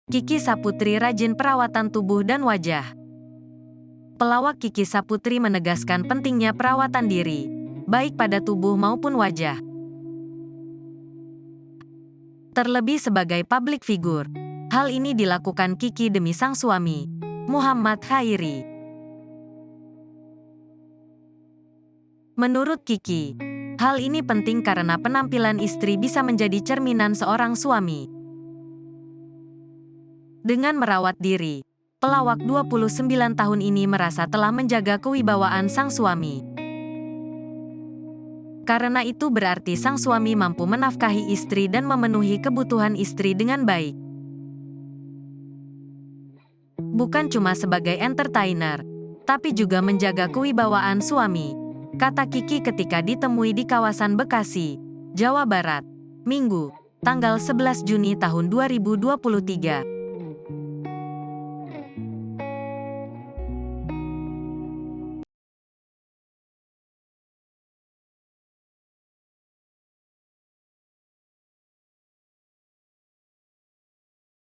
Kiky Saputri Rajin Perawatan Tubuh dan Wajah. Pelawak Kiky Saputri menegaskan pentingnya perawatan diri, baik pada tubuh maupun wajah. Terlebih sebagai public figure. Hal ini dilakukan Kiky demi sang suami, Khairi. Menurut Kiky, hal ini penting karena penampilan istri bisa menjadi cerminan seorang suami. Dengan merawat diri, pelawak 29 tahun ini merasa telah menjaga kewibawaan sang suami. Karena itu berarti sang suami mampu menafkahi istri dan memenuhi kebutuhan istri dengan baik. Bukan cuma sebagai entertainer, tapi juga menjaga kewibawaan suami, kata Kiky ketika ditemui di kawasan Bekasi, Jawa Barat, Minggu, tanggal 11 Juni tahun 2023.